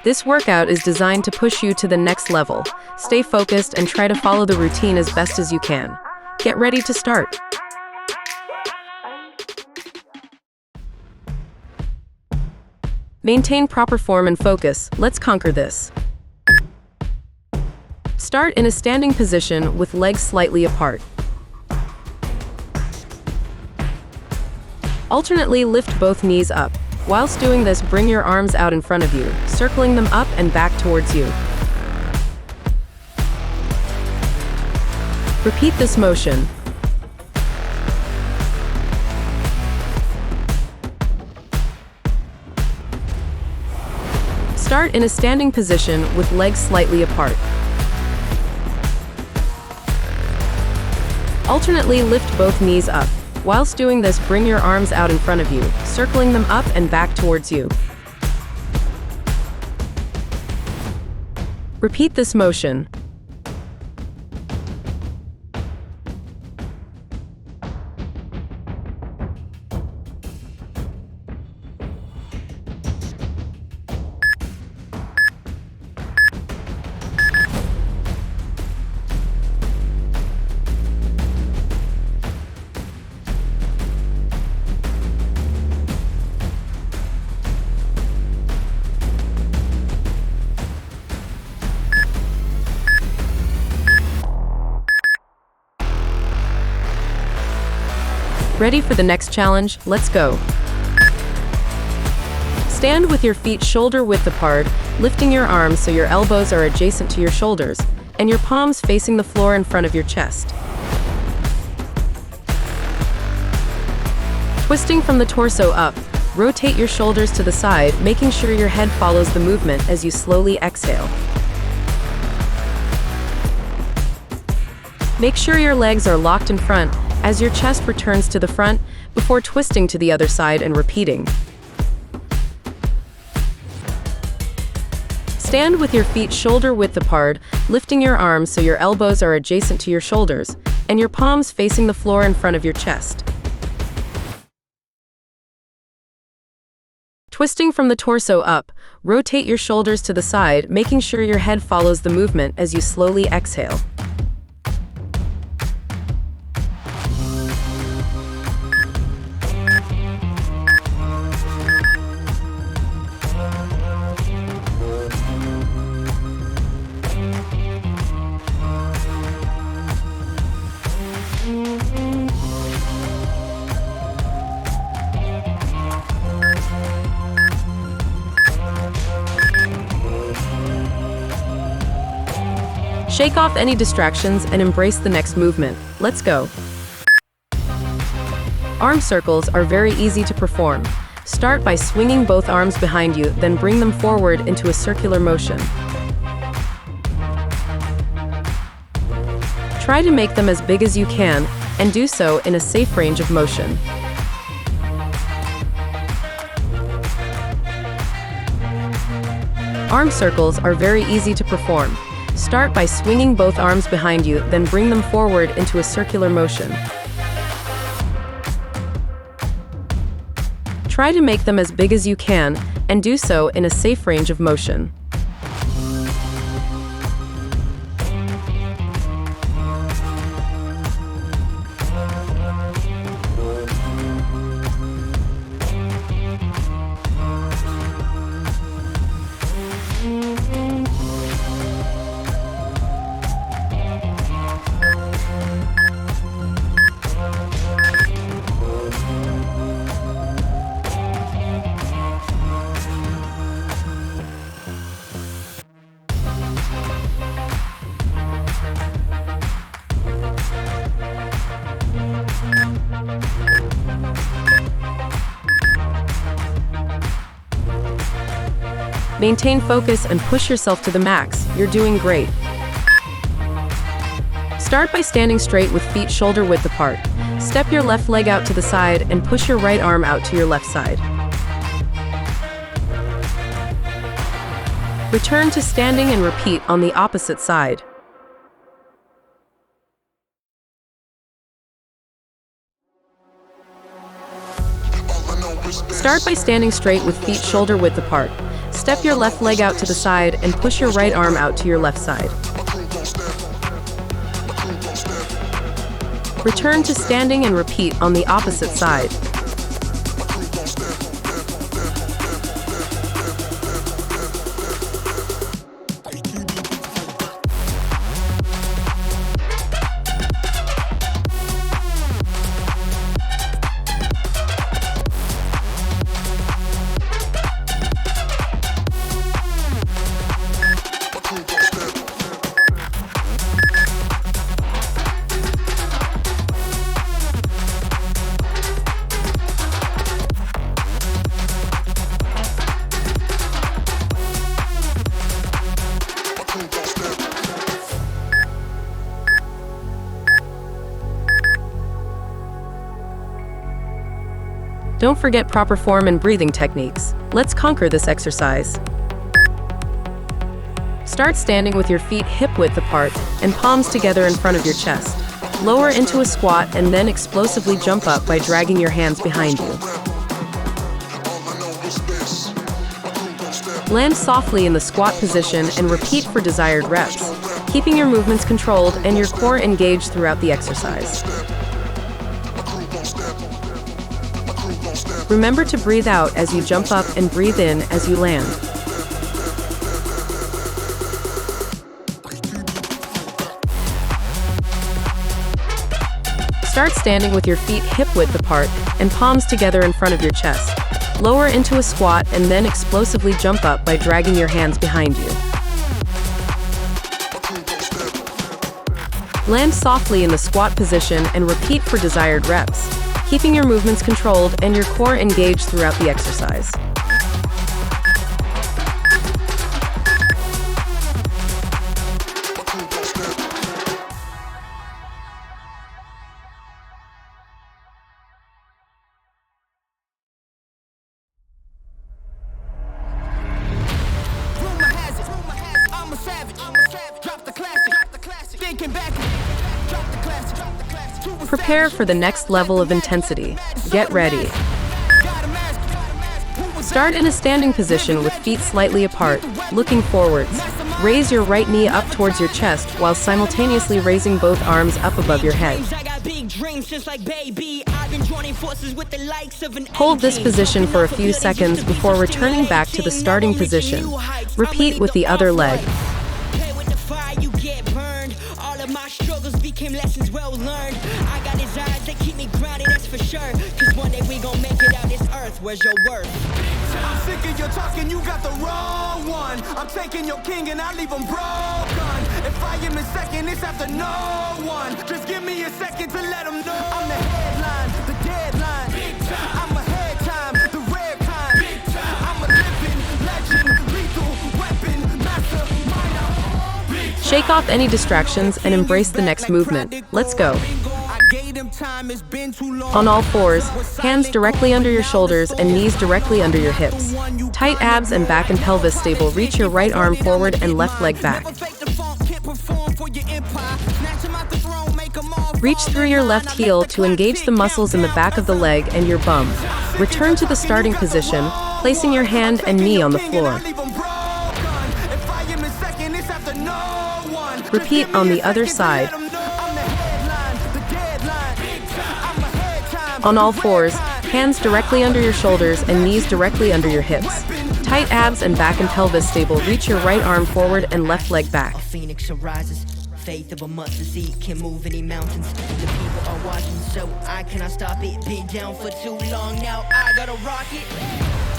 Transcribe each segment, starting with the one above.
This workout is designed to push you to the next level. Stay focused and try to follow the routine as best as you can. Get ready to start. Maintain proper form and focus. Let's conquer this. Start in a standing position with legs slightly apart. Alternately lift both knees up. Whilst doing this, bring your arms out in front of you, circling them up and back towards you. Repeat this motion. Start in a standing position with legs slightly apart. Alternately lift both knees up. Whilst doing this, bring your arms out in front of you, circling them up and back towards you. Repeat this motion. Ready for the next challenge? Let's go. Stand with your feet shoulder width apart, lifting your arms so your elbows are adjacent to your shoulders, and your palms facing the floor in front of your chest. Twisting from the torso up, rotate your shoulders to the side, making sure your head follows the movement as you slowly exhale. Make sure your legs are locked in front as your chest returns to the front before twisting to the other side and repeating. Stand with your feet shoulder width apart, lifting your arms so your elbows are adjacent to your shoulders, and your palms facing the floor in front of your chest. Twisting from the torso up, rotate your shoulders to the side, making sure your head follows the movement as you slowly exhale. Shake off any distractions and embrace the next movement. Let's go. Arm circles are very easy to perform. Start by swinging both arms behind you, then bring them forward into a circular motion. Try to make them as big as you can, and do so in a safe range of motion. Arm circles are very easy to perform. Start by swinging both arms behind you, then bring them forward into a circular motion. Try to make them as big as you can, and do so in a safe range of motion. Maintain focus and push yourself to the max. You're doing great. Start by standing straight with feet shoulder width apart. Step your left leg out to the side and push your right arm out to your left side. Return to standing and repeat on the opposite side. Start by standing straight with feet shoulder width apart. Step your left leg out to the side and push your right arm out to your left side. Return to standing and repeat on the opposite side. Don't forget proper form and breathing techniques. Let's conquer this exercise. Start standing with your feet hip-width apart and palms together in front of your chest. Lower into a squat and then explosively jump up by dragging your hands behind you. Land softly in the squat position and repeat for desired reps, keeping your movements controlled and your core engaged throughout the exercise. Remember to breathe out as you jump up and breathe in as you land. Start standing with your feet hip-width apart and palms together in front of your chest. Lower into a squat and then explosively jump up by dragging your hands behind you. Land softly in the squat position and repeat for desired reps, keeping your movements controlled and your core engaged throughout the exercise. Prepare for the next level of intensity. Get ready. Start in a standing position with feet slightly apart, looking forwards. Raise your right knee up towards your chest while simultaneously raising both arms up above your head. Hold this position for a few seconds before returning back to the starting position. Repeat with the other leg. Became lessons well learned. I got desires that keep me grounded, that's for sure. Cause one day we gon' make it out this earth. Where's your worth? I'm sick of your talking, you got the wrong one. I'm taking your king and I leave him broken. If I am in second, it's after no one. Just give me a second to let them know. I'm the headline, the deadline. I'm a head time, the rare kind. I'm a living legend, lethal weapon, mastermind. Shake off any distractions and embrace the next movement. Let's go. On all fours, hands directly under your shoulders and knees directly under your hips. Tight abs and back and pelvis stable. Reach your right arm forward and left leg back. Reach through your left heel to engage the muscles in the back of the leg and your bum. Return to the starting position, placing your hand and knee on the floor. Repeat on the other side. On all fours, hands directly under your shoulders and knees directly under your hips. Tight abs and back and pelvis stable. Reach your right arm forward and left leg back. Phoenix arises. Faith of a mustard seed can move any mountains. The people are watching, so I cannot stop it. Been down for too long, now I gotta rock it.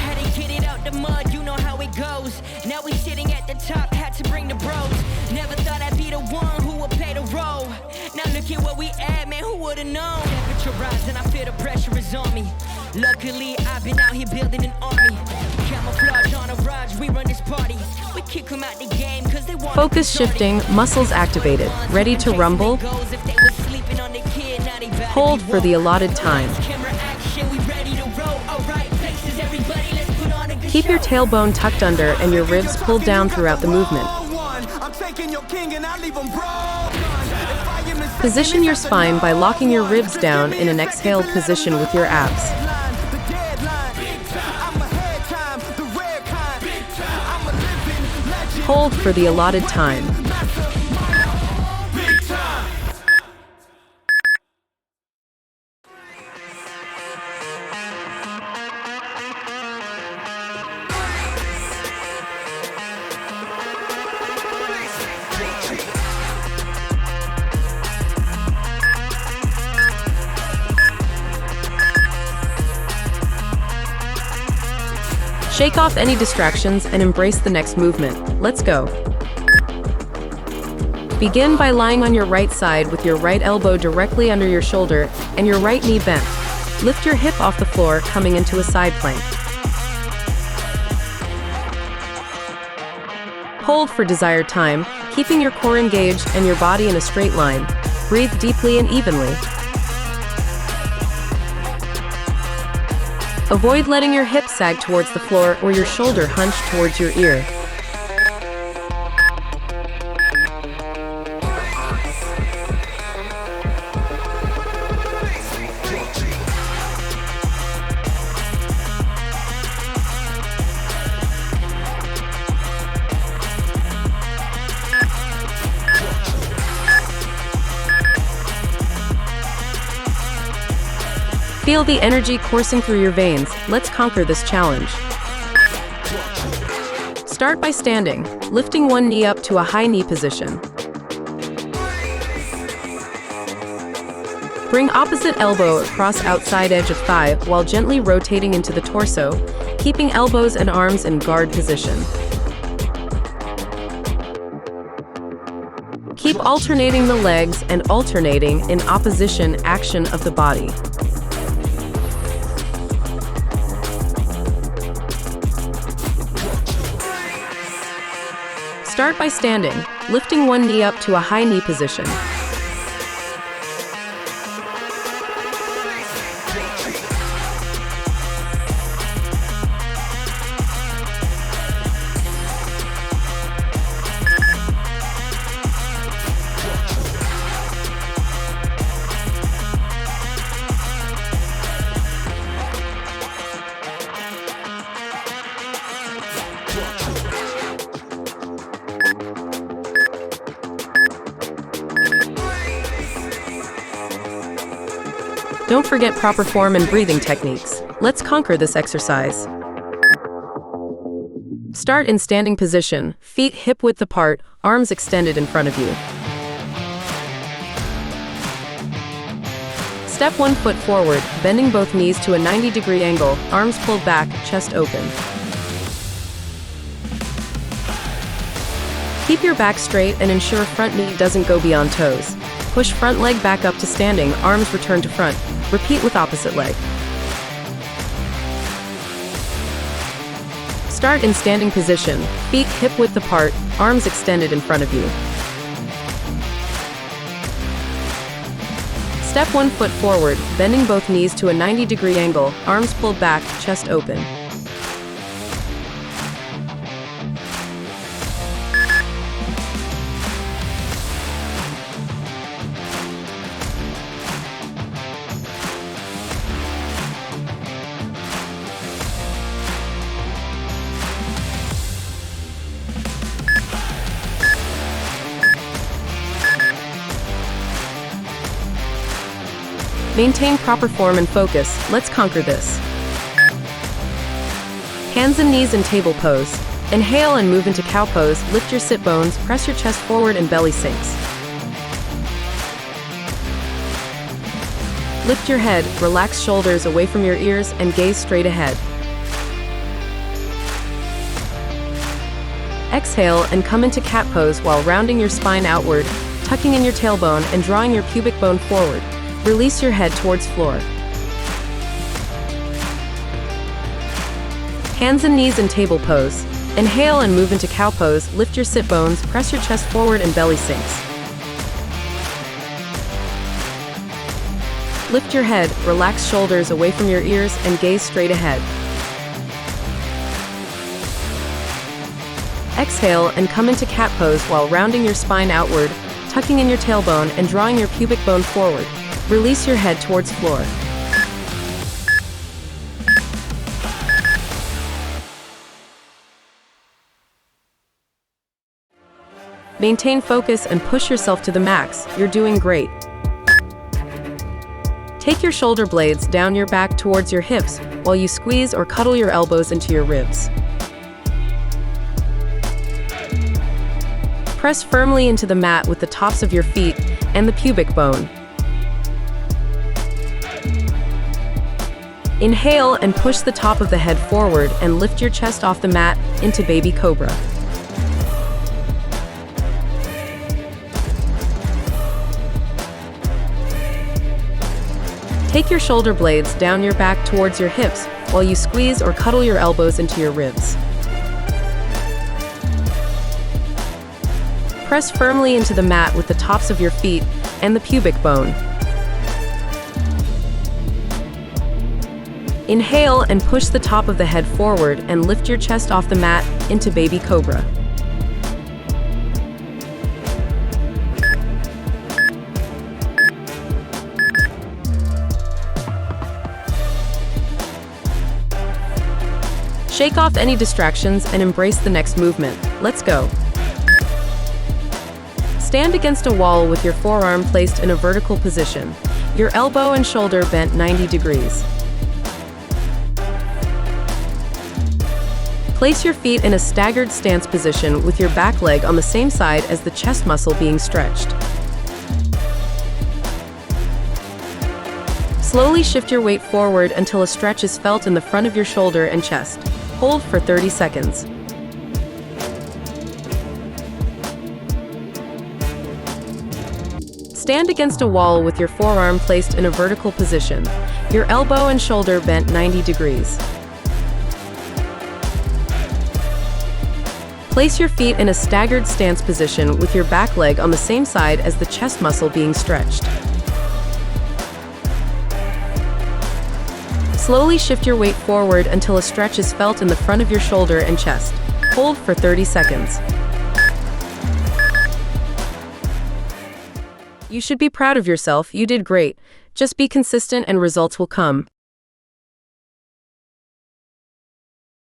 Had to get it out the mud, you know how it goes. Now we sitting at the top, had to bring the bros. Never thought I'd be the one who would play the role. Now look at where we at, man, who would've known? Temperature rising, I feel the pressure is on me. Luckily, I've been out here building an army. Camouflage on a ride, we run this party. We kick them out the game cause they want. Focus shifting, muscles activated. Ready to rumble? Hold for the allotted time. Keep your tailbone tucked under and your ribs pulled down throughout the movement. Position your spine by locking your ribs down in an exhaled position with your abs. Hold for the allotted time. Shake off any distractions and embrace the next movement. Let's go. Begin by lying on your right side with your right elbow directly under your shoulder and your right knee bent. Lift your hip off the floor, coming into a side plank. Hold for desired time, keeping your core engaged and your body in a straight line. Breathe deeply and evenly. Avoid letting your hips sag towards the floor or your shoulder hunch towards your ear. Feel the energy coursing through your veins. Let's conquer this challenge. Start by standing, lifting one knee up to a high knee position. Bring opposite elbow across outside edge of thigh while gently rotating into the torso, keeping elbows and arms in guard position. Keep alternating the legs and alternating in opposition action of the body. Start by standing, lifting one knee up to a high knee position. Don't forget proper form and breathing techniques. Let's conquer this exercise. Start in standing position, feet hip-width apart, arms extended in front of you. Step 1 foot forward, bending both knees to a 90-degree angle, arms pulled back, chest open. Keep your back straight and ensure front knee doesn't go beyond toes. Push front leg back up to standing, arms return to front. Repeat with opposite leg. Start in standing position, feet hip-width apart, arms extended in front of you. Step 1 foot forward, bending both knees to a 90-degree angle, arms pulled back, chest open. Maintain proper form and focus. Let's conquer this. Hands and knees in table pose. Inhale and move into cow pose. Lift your sit bones, press your chest forward and belly sinks. Lift your head, relax shoulders away from your ears and gaze straight ahead. Exhale and come into cat pose while rounding your spine outward, tucking in your tailbone and drawing your pubic bone forward. Release your head towards floor. Hands and knees in table pose. Inhale and move into cow pose. Lift your sit bones, press your chest forward and belly sinks. Lift your head, relax shoulders away from your ears and gaze straight ahead. Exhale and come into cat pose while rounding your spine outward, tucking in your tailbone and drawing your pubic bone forward. Release your head towards floor. Maintain focus and push yourself to the max. You're doing great. Take your shoulder blades down your back towards your hips while you squeeze or cuddle your elbows into your ribs. Press firmly into the mat with the tops of your feet and the pubic bone. Inhale and push the top of the head forward and lift your chest off the mat into baby cobra. Take your shoulder blades down your back towards your hips while you squeeze or cuddle your elbows into your ribs. Press firmly into the mat with the tops of your feet and the pubic bone. Inhale and push the top of the head forward and lift your chest off the mat into baby cobra. Shake off any distractions and embrace the next movement. Let's go. Stand against a wall with your forearm placed in a vertical position, your elbow and shoulder bent 90 degrees. Place your feet in a staggered stance position with your back leg on the same side as the chest muscle being stretched. Slowly shift your weight forward until a stretch is felt in the front of your shoulder and chest. Hold for 30 seconds. Stand against a wall with your forearm placed in a vertical position, your elbow and shoulder bent 90 degrees. Place your feet in a staggered stance position with your back leg on the same side as the chest muscle being stretched. Slowly shift your weight forward until a stretch is felt in the front of your shoulder and chest. Hold for 30 seconds. You should be proud of yourself. You did great. Just be consistent and results will come.